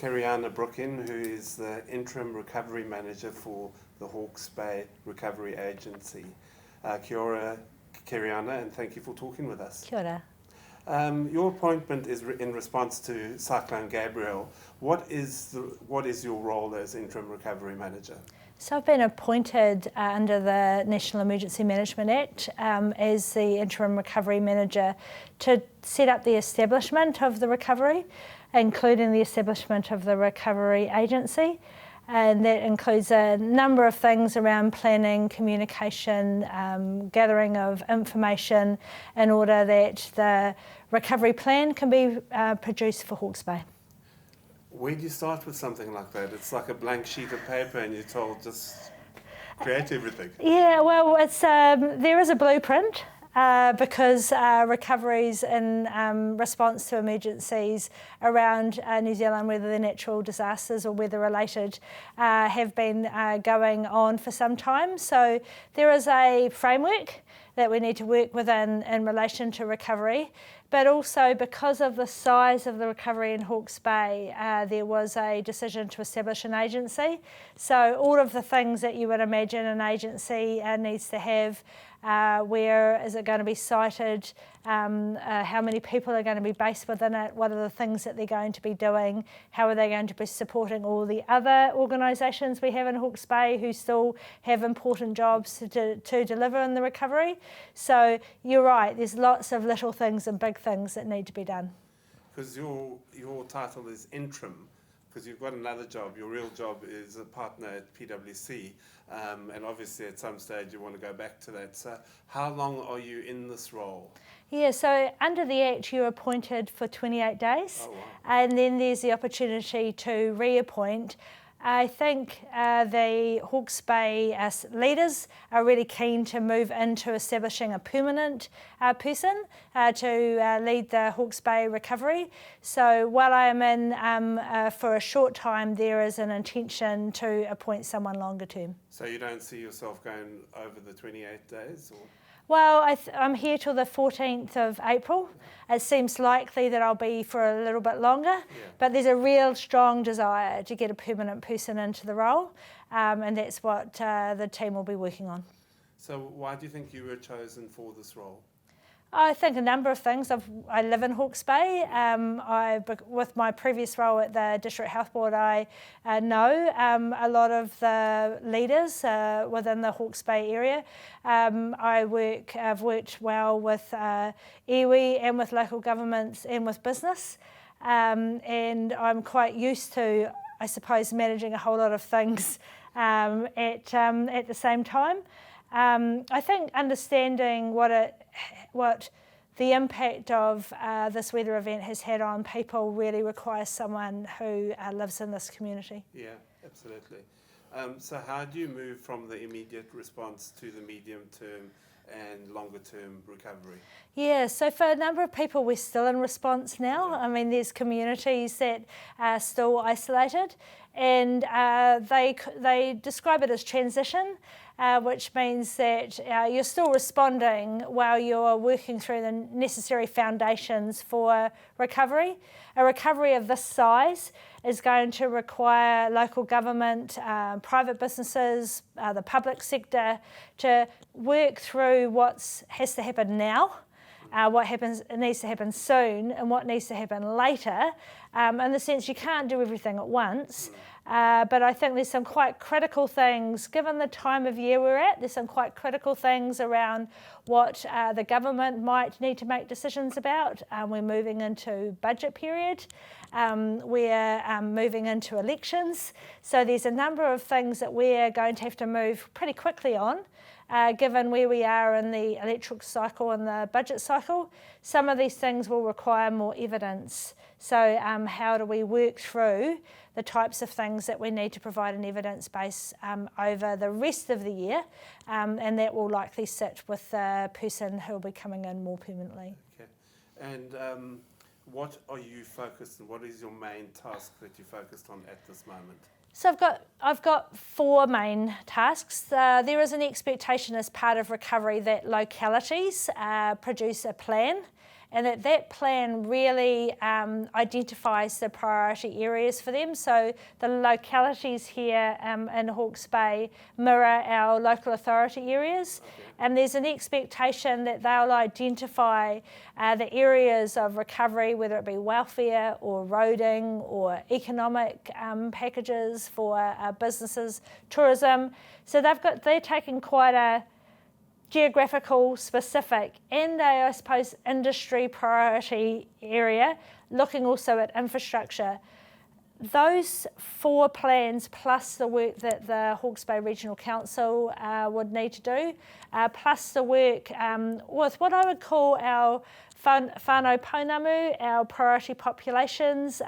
Keriana Brooking, who is the Interim Recovery Manager for the Hawke's Bay Recovery Agency. Kia ora, Keriana, and thank you for talking with us. Kia ora. Your appointment is in response to Cyclone Gabrielle. What is your role as Interim Recovery Manager? So I've been appointed under the National Emergency Management Act as the Interim Recovery Manager to set up the establishment of the recovery, including the establishment of the Recovery Agency. And that includes a number of things around planning, communication, gathering of information in order that the recovery plan can be produced for Hawke's Bay. Where do you start with something like that? It's like a blank sheet of paper and you're told just create everything. Yeah, well, it's there is a blueprint because recoveries in response to emergencies around New Zealand, whether they're natural disasters or weather related, have been going on for some time. So there is a framework that we need to work within in relation to recovery. But also because of the size of the recovery in Hawke's Bay, there was a decision to establish an agency. So all of the things that you would imagine an agency needs to have, where is it going to be sited, how many people are going to be based within it, what are the things that they're going to be doing, how are they going to be supporting all the other organisations we have in Hawke's Bay who still have important jobs to deliver in the recovery. So you're right, there's lots of little things and big things that need to be done. Because your title is interim, because you've got another job. Your real job is a partner at PwC, and obviously at some stage you want to go back to that. So how long are you in this role? Yeah, so under the Act you're appointed for 28 days, Oh, wow. And then there's the opportunity to reappoint. I think the Hawke's Bay leaders are really keen to move into establishing a permanent person to lead the Hawke's Bay recovery. So while I am in for a short time, there is an intention to appoint someone longer term. So you don't see yourself going over the 28 days? Or? Well, I'm here till the 14th of April. It seems likely that I'll be for a little bit longer, but there's a real strong desire to get a permanent person into the role, and that's what the team will be working on. So why do you think you were chosen for this role? I think a number of things. I live in Hawke's Bay. With my previous role at the District Health Board, I know a lot of the leaders within the Hawke's Bay area. I've worked well with iwi and with local governments and with business, and I'm quite used to, I suppose, managing a whole lot of things at the same time. I think understanding what the impact of this weather event has had on people really requires someone who lives in this community. Yeah, absolutely. So how do you move from the immediate response to the medium term and longer term recovery? Yeah, so for a number of people we're still in response now. I mean, there's communities that are still isolated, and they describe it as transition. Which means that you're still responding while you're working through the necessary foundations for recovery. A recovery of this size is going to require local government, private businesses, the public sector to work through what has to happen now, what needs to happen soon, and what needs to happen later. In the sense you can't do everything at once. But I think there's some quite critical things, given the time of year we're at, there's some quite critical things around what the government might need to make decisions about. We're moving into budget period. We're moving into elections. So there's a number of things that we're going to have to move pretty quickly on. Given where we are in the electoral cycle and the budget cycle, some of these things will require more evidence. So how do we work through the types of things that we need to provide an evidence base over the rest of the year, and that will likely sit with the person who will be coming in more permanently. Okay. And what are you focused on? What is your main task that you're focused on at this moment? So I've got four main tasks. There is an expectation as part of recovery that localities produce a plan and that plan really identifies the priority areas for them. So the localities here in Hawke's Bay mirror our local authority areas, and there's an expectation that they'll identify the areas of recovery, whether it be welfare or roading or economic packages for businesses, tourism. So they're taking quite a geographical specific and I suppose industry priority area, looking also at infrastructure. Those 4 plans plus the work that the Hawke's Bay Regional Council would need to do, plus the work with what I would call our whānau pounamu, our priority populations,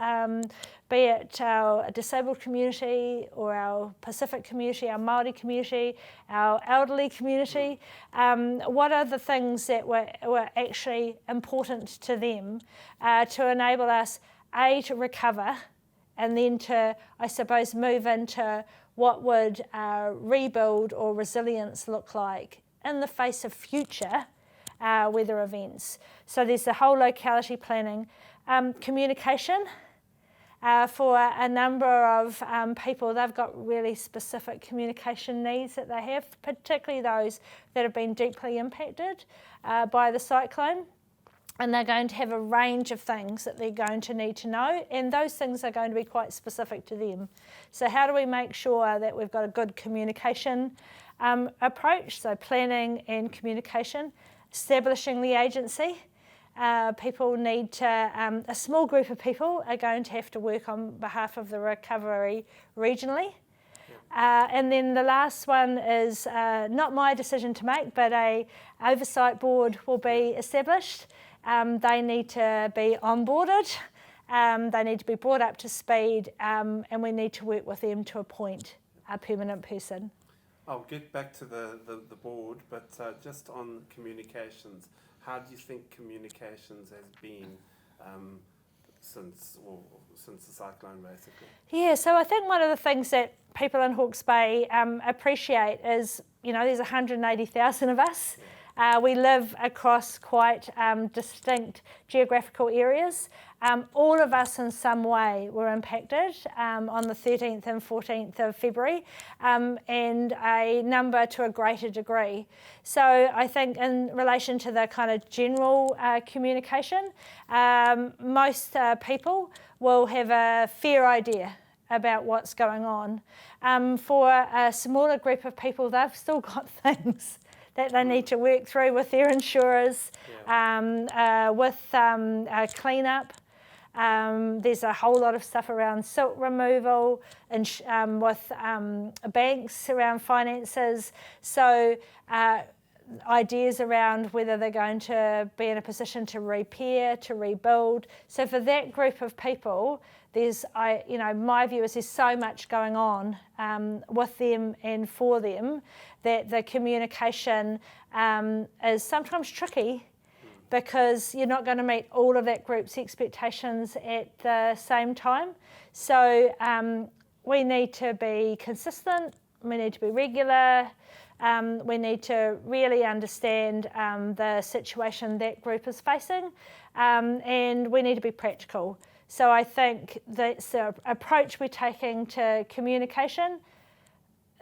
be it our disabled community or our Pacific community, our Māori community, our elderly community. What are the things that were actually important to them to enable us, A, to recover, and then to, I suppose, move into what would rebuild or resilience look like in the face of future weather events. So there's the whole locality planning. Communication. For a number of people, they've got really specific communication needs that they have, particularly those that have been deeply impacted by the cyclone. And they're going to have a range of things that they're going to need to know, and those things are going to be quite specific to them. So how do we make sure that we've got a good communication approach? So planning and communication, establishing the agency. People need to, a small group of people are going to have to work on behalf of the recovery regionally. And then the last one is not my decision to make, but a oversight board will be established. They need to be onboarded, they need to be brought up to speed, and we need to work with them to appoint a permanent person. I'll get back to the board, but just on communications, how do you think communications has been since the cyclone, basically? Yeah, so I think one of the things that people in Hawke's Bay appreciate is, there's 180,000 of us. We live across quite distinct geographical areas. All of us in some way were impacted on the 13th and 14th of February, and a number to a greater degree. So I think in relation to the kind of general communication, most people will have a fair idea about what's going on. For a smaller group of people, they've still got things that they need to work through with their insurers, with clean-up. There's a whole lot of stuff around silt removal and with banks around finances. So ideas around whether they're going to be in a position to repair, to rebuild. So for that group of people, my view is there's so much going on with them and for them that the communication is sometimes tricky because you're not going to meet all of that group's expectations at the same time. So we need to be consistent, we need to be regular, we need to really understand the situation that group is facing, and we need to be practical. So I think that's the approach we're taking to communication.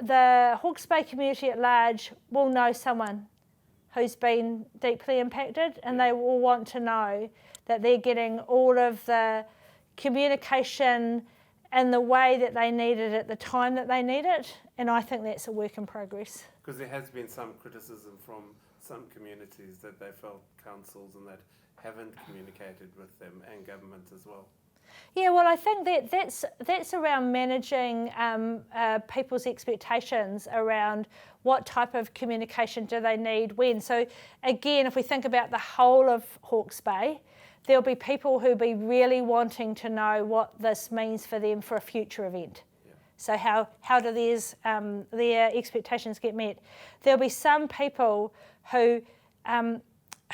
The Hawke's Bay community at large will know someone who's been deeply impacted, and they will want to know that they're getting all of the communication in the way that they need it at the time that they need it, and I think that's a work in progress. Because there has been some criticism from some communities that they felt councils and that haven't communicated with them and government as well. Yeah, well, I think that's around managing people's expectations around what type of communication do they need when. So again, if we think about the whole of Hawke's Bay, there'll be people who'll be really wanting to know what this means for them for a future event. Yeah. So how do their expectations get met? There'll be some people who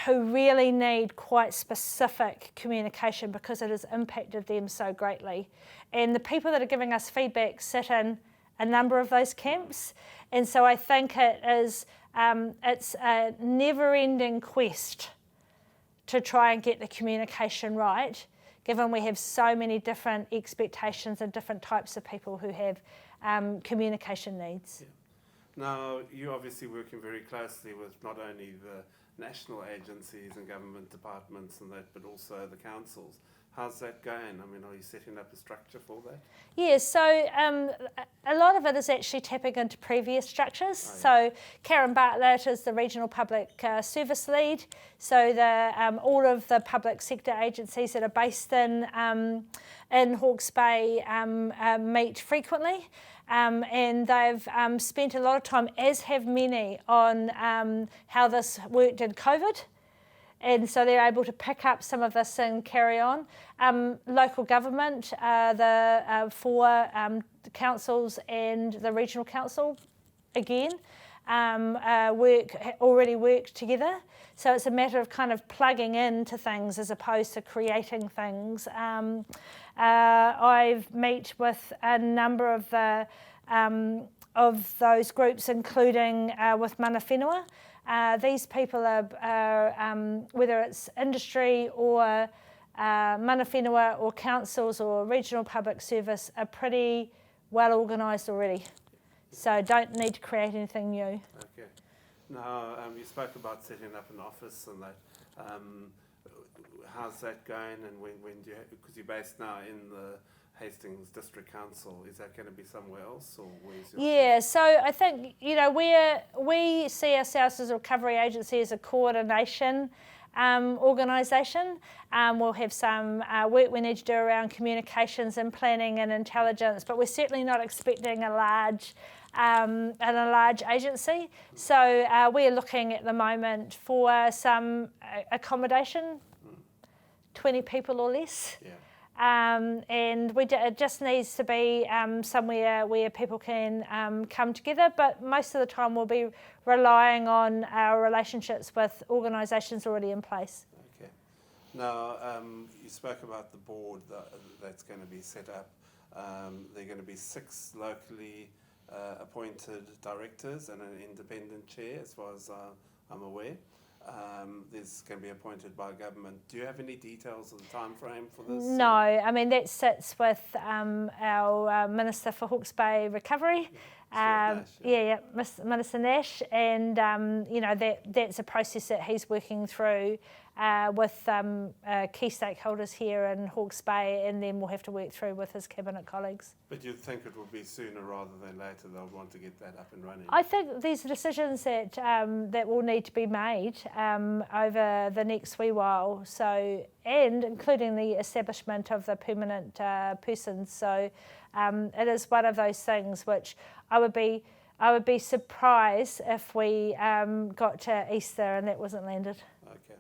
really need quite specific communication because it has impacted them so greatly. And the people that are giving us feedback sit in a number of those camps. And so I think it's a never-ending quest to try and get the communication right, given we have so many different expectations and different types of people who have communication needs. Yeah. Now, you're obviously working very closely with not only the national agencies and government departments and that, but also the councils. How's that going? I mean, are you setting up a structure for that? Yeah, so a lot of it is actually tapping into previous structures. Oh, yeah. So Karen Bartlett is the Regional Public Service Lead. So all of the public sector agencies that are based in Hawke's Bay meet frequently. And they've spent a lot of time, as have many, on how this worked in COVID. And so they're able to pick up some of this and carry on. Local government, the four councils and the regional council, again, already work together. So it's a matter of kind of plugging into things as opposed to creating things. I've met with a number of those groups, including with mana whenua. These people are whether it's industry or mana whenua or councils or regional public service, are pretty well organised already. So don't need to create anything new. Okay. Now, you spoke about setting up an office and that. How's that going, and when do you, because you're based now in the Hastings District Council, is that going to be somewhere else, or where's your... Yeah, so I think, we see ourselves as a recovery agency as a coordination organisation. We'll have some work we need to do around communications and planning and intelligence, but we're certainly not expecting a large agency. So we're looking at the moment for some accommodation, 20 people or less. Yeah. And it just needs to be somewhere where people can come together, but most of the time we'll be relying on our relationships with organisations already in place. Okay. Now, you spoke about the board that's going to be set up. There are going to be 6 locally appointed directors and an independent chair, as far as I'm aware. This can be appointed by government. Do you have any details of the time frame for this? No, I mean that sits with our Minister for Hawke's Bay Recovery, Minister Nash, and that's a process that he's working through with key stakeholders here in Hawke's Bay, and then we'll have to work through with his cabinet colleagues. But you'd think it would be sooner rather than later they'll want to get that up and running? I think these are decisions that that will need to be made over the next wee while. So, and including the establishment of the permanent persons. So, it is one of those things which I would be surprised if we got to Easter and that wasn't landed. Okay.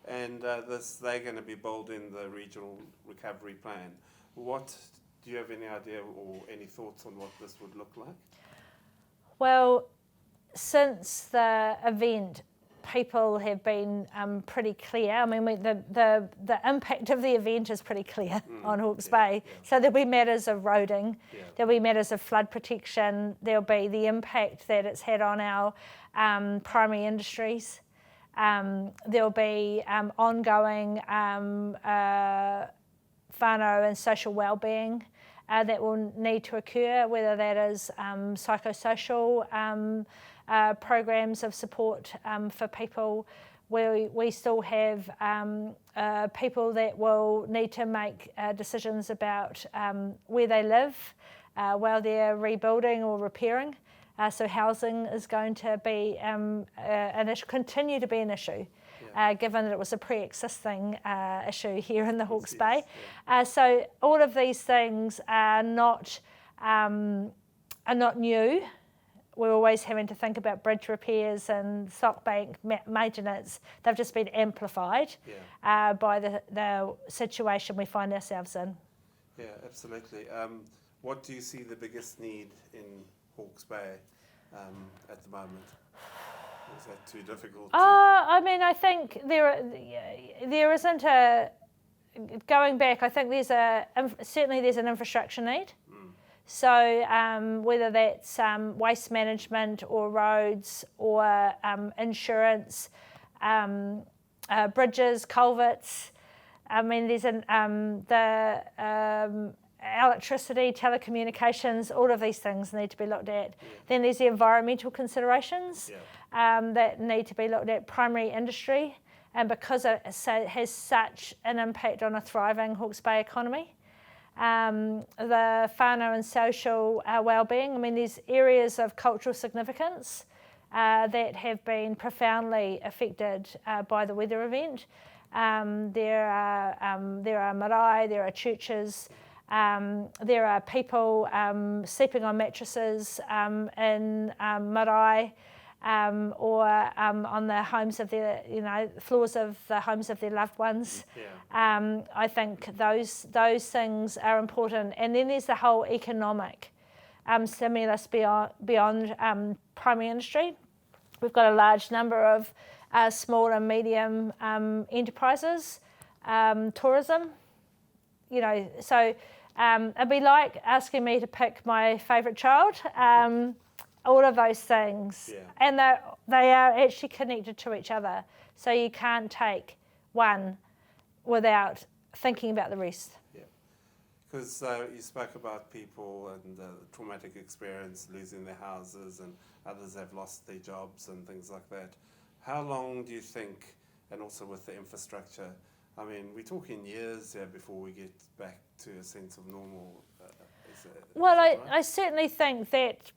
And they're going to be bold in the regional recovery plan. Do you have any idea or any thoughts on what this would look like? Well, since the event, people have been pretty clear. I mean, the impact of the event is pretty clear on Hawke's Bay. Yeah. So there'll be matters of roading, there'll be matters of flood protection, there'll be the impact that it's had on our primary industries. There'll be ongoing whānau and social wellbeing that will need to occur, whether that is psychosocial programs of support for people. We still have people that will need to make decisions about where they live while they're rebuilding or repairing. So housing is going to be continue to be an issue, given that it was a pre-existing issue here in the Hawke's Bay. Yeah. So all of these things are not new. We're always having to think about bridge repairs and sock bank maintenance. They've just been amplified by the situation we find ourselves in. Yeah, absolutely. What do you see the biggest need in Hawke's Bay at the moment? Is that too difficult? I mean, I think there isn't a... Going back, I think certainly there's an infrastructure need. So whether that's waste management or roads or insurance, bridges, culverts. I mean, there's the electricity, telecommunications, all of these things need to be looked at. Yeah. Then there's the environmental considerations Yeah. that need to be looked at, primary industry, and because it has such an impact on a thriving Hawke's Bay economy. The whānau and social well-being. I mean, there's areas of cultural significance that have been profoundly affected by the weather event. There are marae, there are churches, there are people sleeping on mattresses in marae or on the homes of their, floors of the homes of their loved ones. Yeah. I think those things are important. And then there's the whole economic stimulus beyond primary industry. We've got a large number of small and medium enterprises, tourism, so it'd be like asking me to pick my favourite child, all of those things. Yeah. And they are actually connected to each other. So you can't take one without thinking about the rest. Yeah. Because you spoke about people and the traumatic experience, losing their houses, and others have lost their jobs and things like that. How long do you think, and also with the infrastructure, I mean, we're talking years here before we get back to a sense of normal. Well, right? I certainly think that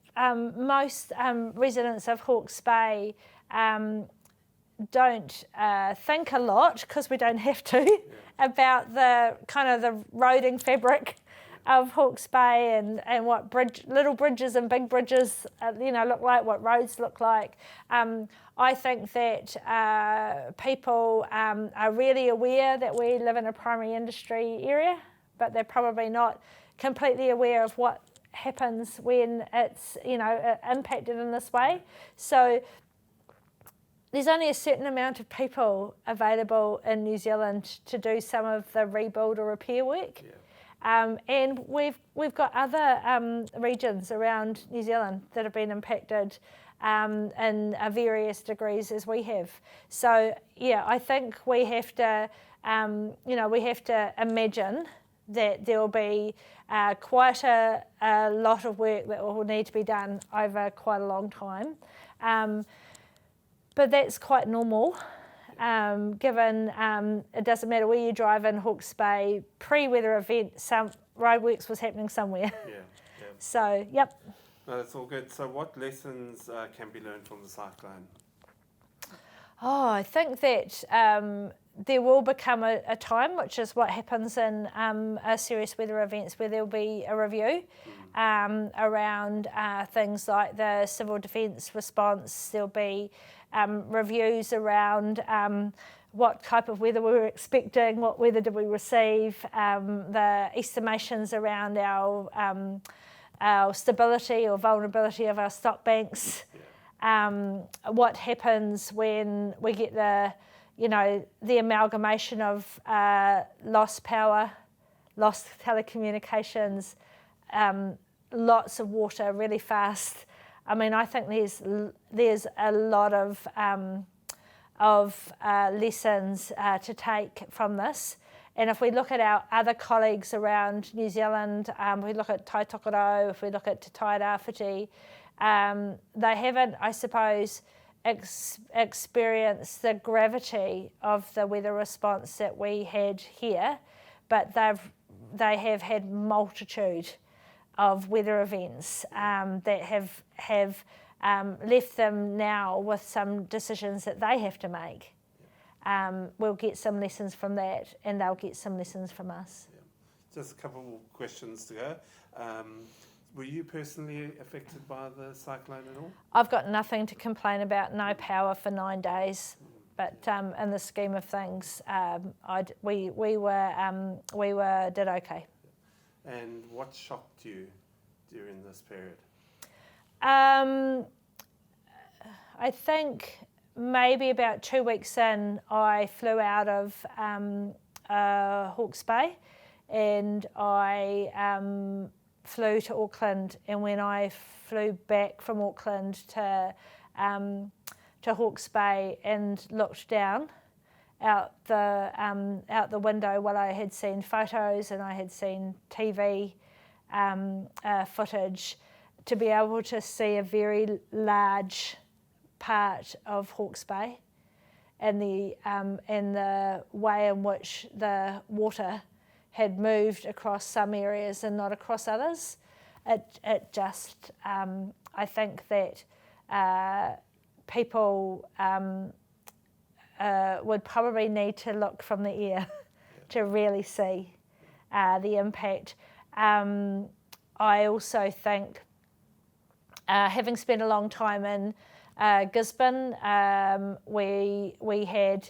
most residents of Hawke's Bay don't think a lot, because we don't have to, about the kind of the roading fabric of Hawke's Bay and what little bridges and big bridges look like, what roads look like. I think that people are really aware that we live in a primary industry area, but they're probably not completely aware of what happens when it's impacted in this way. So there's only a certain amount of people available in New Zealand to do some of the rebuild or repair work. Yeah. And we've got other regions around New Zealand that have been impacted in various degrees as we have. So yeah, I think we have to imagine that there will be quite a lot of work that will need to be done over quite a long time. But that's quite normal. Given it doesn't matter where you drive in Hawke's Bay, pre-weather event, some roadworks was happening somewhere. Yeah. So, yep. No, that's all good. So what lessons can be learned from the cyclone? Oh, I think that there will become a time, which is what happens in serious weather events, where there will be a review around things like the civil defence response. There'll be reviews around what type of weather we were expecting, what weather did we receive, the estimations around our stability or vulnerability of our stock banks, what happens when we get the amalgamation of lost power, lost telecommunications, lots of water really fast. I mean, I think there's a lot of lessons to take from this. And if we look at our other colleagues around New Zealand, if we look at Taitokoro, if we look at Te Tairawhiti, they haven't, I suppose, experienced the gravity of the weather response that we had here, but they have had multitude of weather events that have left them now with some decisions that they have to make. We'll get some lessons from that, and they'll get some lessons from us. Yeah. Just a couple more questions to go. Were you personally affected by the cyclone at all? I've got nothing to complain about, no power for 9 days. But in the scheme of things, we did okay. And what shocked you during this period? I think maybe about 2 weeks in, I flew out of Hawke's Bay, and I flew to Auckland. And when I flew back from Auckland to Hawke's Bay and looked down out the window while I had seen photos and I had seen TV footage, to be able to see a very large part of Hawke's Bay and the way in which the water had moved across some areas and not across others. It just, I think that people would probably need to look from the air to really see the impact. I also think, having spent a long time in Gisborne, we had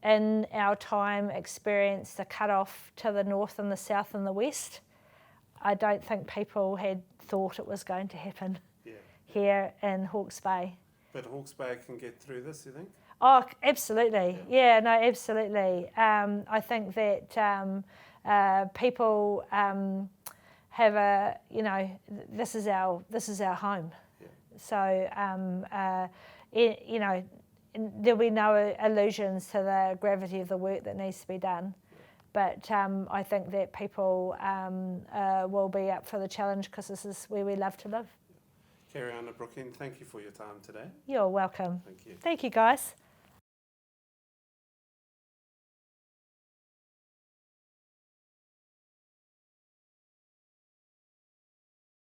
in our time experienced the cut-off to the north and the south and the west. I don't think people had thought it was going to happen here in Hawke's Bay. But Hawke's Bay can get through this, you think? Oh, absolutely. Yeah, no, absolutely. I think that people have a, this is our home. Yeah. So, there'll be no illusions to the gravity of the work that needs to be done. But I think that people will be up for the challenge because this is where we love to live. Keriana, Brooking, thank you for your time today. You're welcome. Thank you. Thank you, guys.